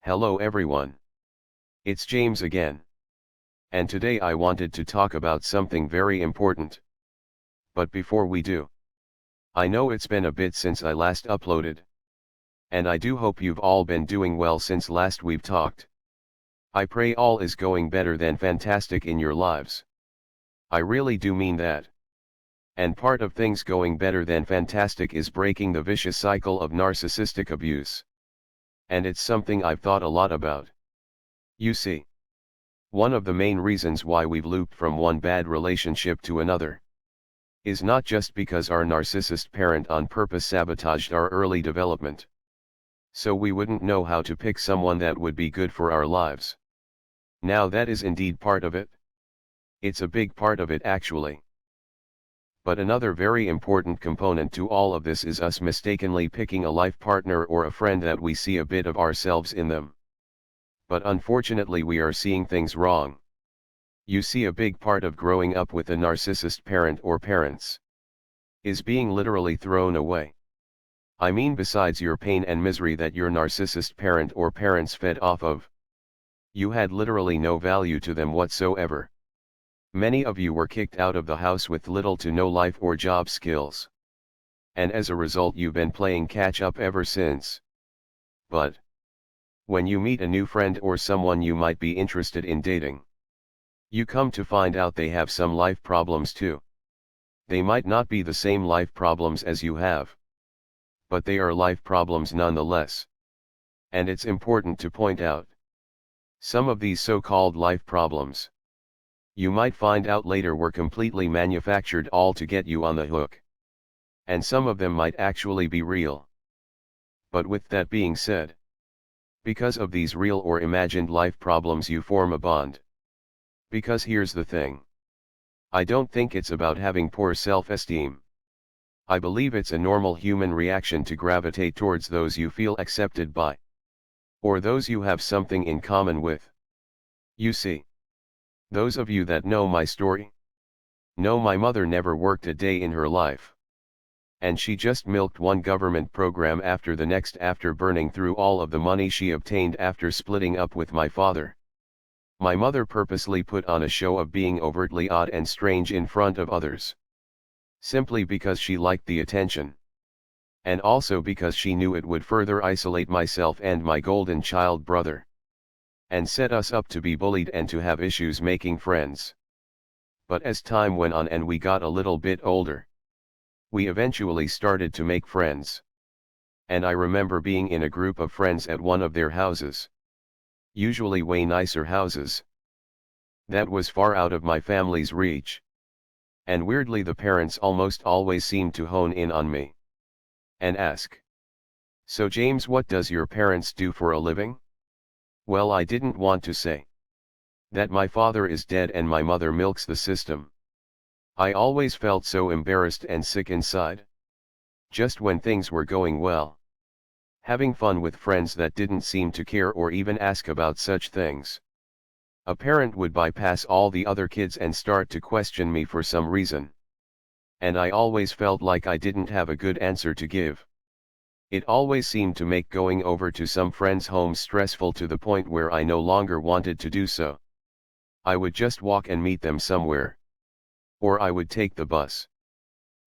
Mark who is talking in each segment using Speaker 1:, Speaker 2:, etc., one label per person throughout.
Speaker 1: Hello everyone. It's James again. And today I wanted to talk about something very important. But before we do, I know it's been a bit since I last uploaded. And I do hope you've all been doing well since last we've talked. I pray all is going better than fantastic in your lives. I really do mean that. And part of things going better than fantastic is breaking the vicious cycle of narcissistic abuse. And it's something I've thought a lot about. You see, one of the main reasons why we've looped from one bad relationship to another is not just because our narcissist parent on purpose sabotaged our early development, so we wouldn't know how to pick someone that would be good for our lives. Now that is indeed part of it. It's a big part of it actually. But another very important component to all of this is us mistakenly picking a life partner or a friend that we see a bit of ourselves in them. But unfortunately we are seeing things wrong. You see, a big part of growing up with a narcissist parent or parents is being literally thrown away. I mean, besides your pain and misery that your narcissist parent or parents fed off of, you had literally no value to them whatsoever. Many of you were kicked out of the house with little to no life or job skills. And as a result you've been playing catch up ever since. But when you meet a new friend or someone you might be interested in dating, you come to find out they have some life problems too. They might not be the same life problems as you have, but they are life problems nonetheless. And it's important to point out, some of these so-called life problems, you might find out later, were completely manufactured all to get you on the hook. And some of them might actually be real. But with that being said, because of these real or imagined life problems you form a bond. Because here's the thing. I don't think it's about having poor self-esteem. I believe it's a normal human reaction to gravitate towards those you feel accepted by, or those you have something in common with. You see, those of you that know my story know my mother never worked a day in her life. And she just milked one government program after the next after burning through all of the money she obtained after splitting up with my father. My mother purposely put on a show of being overtly odd and strange in front of others, simply because she liked the attention. And also because she knew it would further isolate myself and my golden child brother, and set us up to be bullied and to have issues making friends. But as time went on and we got a little bit older, we eventually started to make friends. And I remember being in a group of friends at one of their houses. Usually way nicer houses. That was far out of my family's reach. And weirdly the parents almost always seemed to hone in on me and ask, "So James, what does your parents do for a living?" Well, I didn't want to say that my father is dead and my mother milks the system. I always felt so embarrassed and sick inside. Just when things were going well, having fun with friends that didn't seem to care or even ask about such things, a parent would bypass all the other kids and start to question me for some reason. And I always felt like I didn't have a good answer to give. It always seemed to make going over to some friend's home stressful to the point where I no longer wanted to do so. I would just walk and meet them somewhere. Or I would take the bus.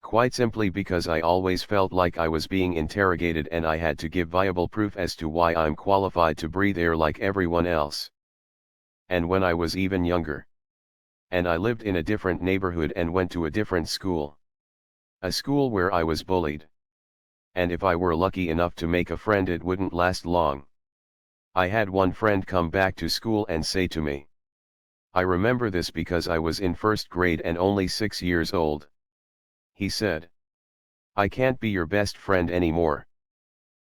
Speaker 1: Quite simply because I always felt like I was being interrogated and I had to give viable proof as to why I'm qualified to breathe air like everyone else. And when I was even younger, and I lived in a different neighborhood and went to a different school. A school where I was bullied. And if I were lucky enough to make a friend, it wouldn't last long. I had one friend come back to school and say to me, I remember this because I was in first grade and only 6 years old. He said, "I can't be your best friend anymore."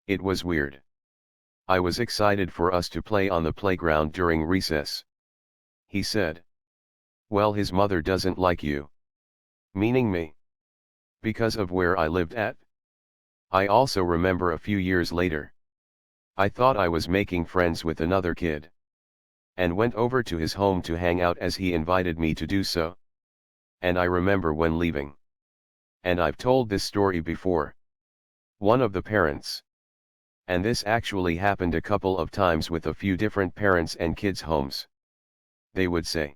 Speaker 1: It was weird. I was excited for us to play on the playground during recess. He said, "Well, his mother doesn't like you." Meaning me. Because of where I lived at. I also remember a few years later, I thought I was making friends with another kid, and went over to his home to hang out as he invited me to do so. And I remember when leaving, and I've told this story before, one of the parents And this actually happened a couple of times with a few different parents and kids' homes. They would say,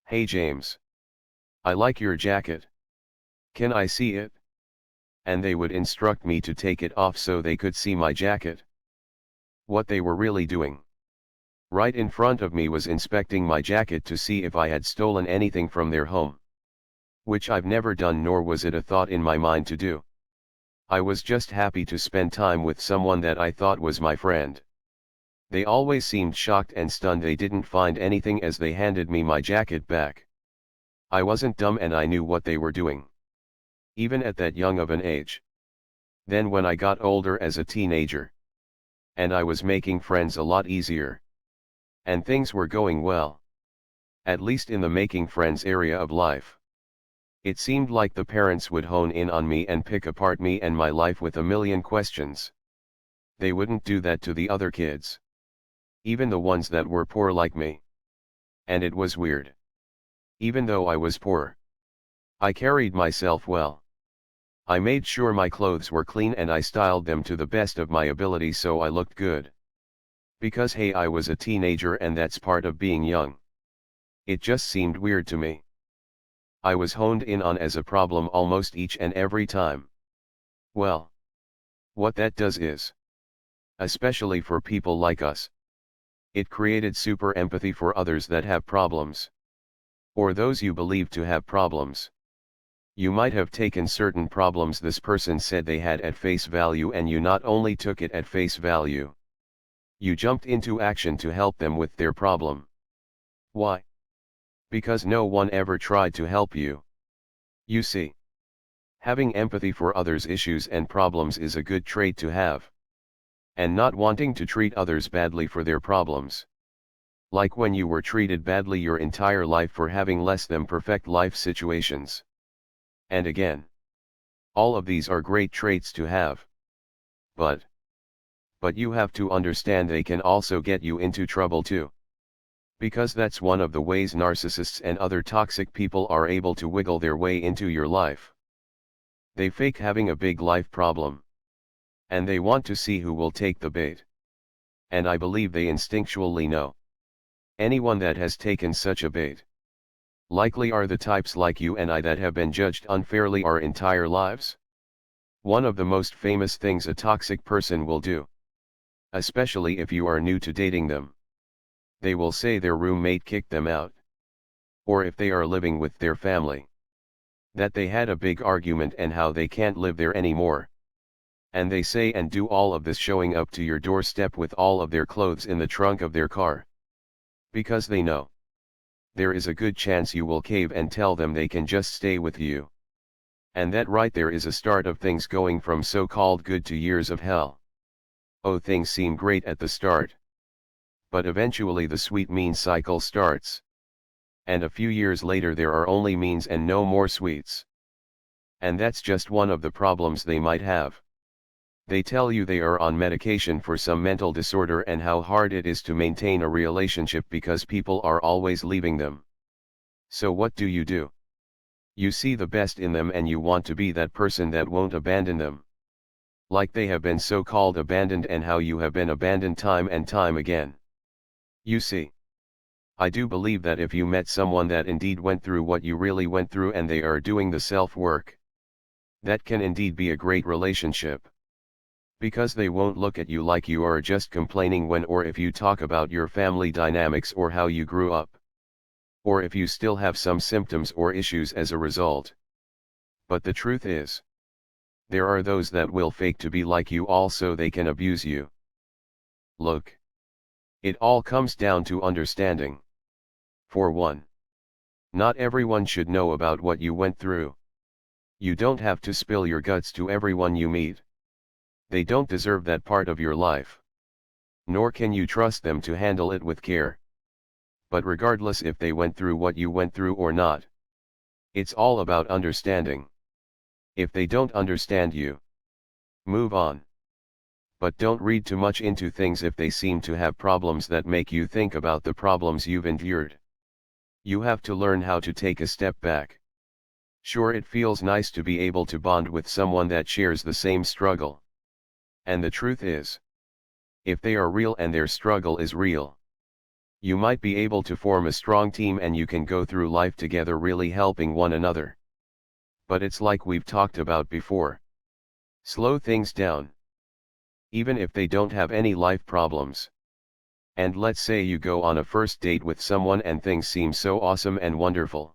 Speaker 1: "Hey James, I like your jacket. Can I see it?" And they would instruct me to take it off so they could see my jacket. What they were really doing, right in front of me, was inspecting my jacket to see if I had stolen anything from their home. Which I've never done, nor was it a thought in my mind to do. I was just happy to spend time with someone that I thought was my friend. They always seemed shocked and stunned they didn't find anything as they handed me my jacket back. I wasn't dumb and I knew what they were doing, even at that young of an age. Then when I got older as a teenager, and I was making friends a lot easier, and things were going well, at least in the making friends area of life, it seemed like the parents would hone in on me and pick apart me and my life with a million questions. They wouldn't do that to the other kids, even the ones that were poor like me. And it was weird. Even though I was poor, I carried myself well. I made sure my clothes were clean and I styled them to the best of my ability so I looked good. Because hey, I was a teenager and that's part of being young. It just seemed weird to me. I was honed in on as a problem almost each and every time. Well, what that does is, especially for people like us, it created super empathy for others that have problems, or those you believe to have problems. You might have taken certain problems this person said they had at face value, and you not only took it at face value, you jumped into action to help them with their problem. Why? Because no one ever tried to help you. You see, having empathy for others' issues and problems is a good trait to have. And not wanting to treat others badly for their problems. Like when you were treated badly your entire life for having less than perfect life situations. And again, all of these are great traits to have. But you have to understand they can also get you into trouble too. Because that's one of the ways narcissists and other toxic people are able to wiggle their way into your life. They fake having a big life problem. And they want to see who will take the bait. And I believe they instinctually know. Anyone that has taken such a bait likely are the types like you and I that have been judged unfairly our entire lives. One of the most famous things a toxic person will do, especially if you are new to dating them, they will say their roommate kicked them out. Or if they are living with their family, that they had a big argument and how they can't live there anymore. And they say and do all of this showing up to your doorstep with all of their clothes in the trunk of their car. Because they know there is a good chance you will cave and tell them they can just stay with you. And that right there is a start of things going from so-called good to years of hell. Oh, things seem great at the start. But eventually the sweet mean cycle starts. And a few years later there are only means and no more sweets. And that's just one of the problems they might have. They tell you they are on medication for some mental disorder and how hard it is to maintain a relationship because people are always leaving them. So what do? You see the best in them and you want to be that person that won't abandon them. Like they have been so-called abandoned and how you have been abandoned time and time again. You see, I do believe that if you met someone that indeed went through what you really went through and they are doing the self-work, that can indeed be a great relationship. Because they won't look at you like you are just complaining when or if you talk about your family dynamics or how you grew up. Or if you still have some symptoms or issues as a result. But the truth is, there are those that will fake to be like you all so they can abuse you. Look, it all comes down to understanding. For one, not everyone should know about what you went through. You don't have to spill your guts to everyone you meet. They don't deserve that part of your life. Nor can you trust them to handle it with care. But regardless if they went through what you went through or not, it's all about understanding. If they don't understand you, move on. But don't read too much into things if they seem to have problems that make you think about the problems you've endured. You have to learn how to take a step back. Sure, it feels nice to be able to bond with someone that shares the same struggle. And the truth is, If they are real and their struggle is real, you might be able to form a strong team and you can go through life together really helping one another. But it's like we've talked about before. Slow things down. Even if they don't have any life problems. And let's say you go on a first date with someone and things seem so awesome and wonderful.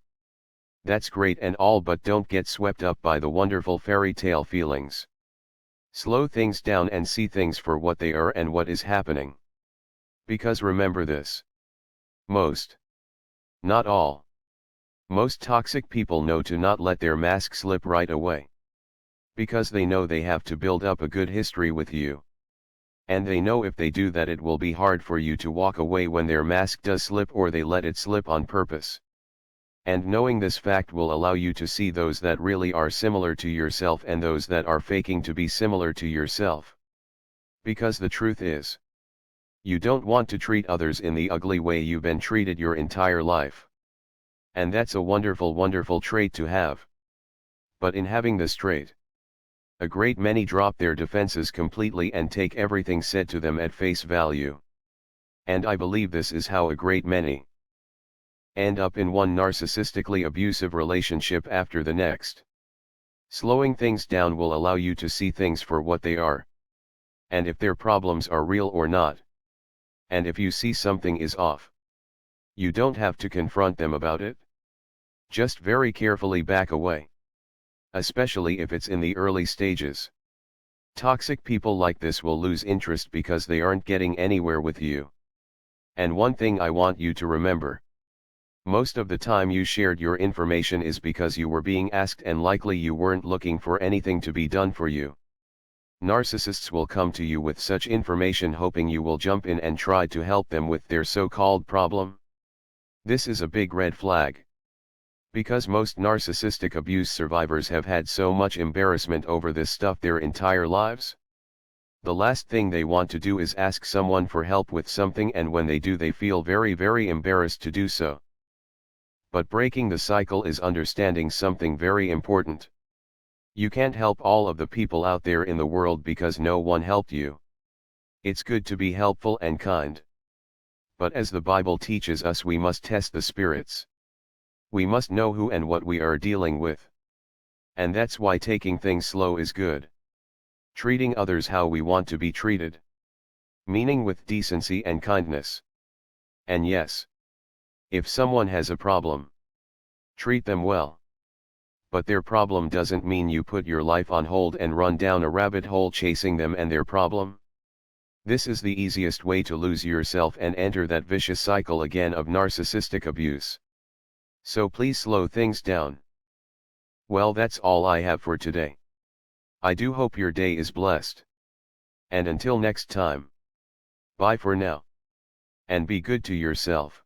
Speaker 1: That's great and all, but don't get swept up by the wonderful fairy tale feelings. Slow things down and see things for what they are and what is happening. Because remember this. Most, not all, most toxic people know to not let their mask slip right away. Because they know they have to build up a good history with you. And they know if they do that it will be hard for you to walk away when their mask does slip or they let it slip on purpose. And knowing this fact will allow you to see those that really are similar to yourself and those that are faking to be similar to yourself. Because the truth is, you don't want to treat others in the ugly way you've been treated your entire life. And that's a wonderful, wonderful trait to have. But in having this trait, a great many drop their defenses completely and take everything said to them at face value. And I believe this is how a great many end up in one narcissistically abusive relationship after the next. Slowing things down will allow you to see things for what they are. And if their problems are real or not. And if you see something is off, you don't have to confront them about it. Just very carefully back away. Especially if it's in the early stages. Toxic people like this will lose interest because they aren't getting anywhere with you. And one thing I want you to remember. Most of the time you shared your information is because you were being asked and likely you weren't looking for anything to be done for you. Narcissists will come to you with such information hoping you will jump in and try to help them with their so-called problem. This is a big red flag. Because most narcissistic abuse survivors have had so much embarrassment over this stuff their entire lives. The last thing they want to do is ask someone for help with something, and when they do they feel very, very embarrassed to do so. But breaking the cycle is understanding something very important. You can't help all of the people out there in the world because no one helped you. It's good to be helpful and kind. But as the Bible teaches us, we must test the spirits. We must know who and what we are dealing with. And that's why taking things slow is good. Treating others how we want to be treated. Meaning with decency and kindness. And yes, if someone has a problem, treat them well. But their problem doesn't mean you put your life on hold and run down a rabbit hole chasing them and their problem. This is the easiest way to lose yourself and enter that vicious cycle again of narcissistic abuse. So please slow things down. Well, that's all I have for today. I do hope your day is blessed. And until next time. Bye for now. And be good to yourself.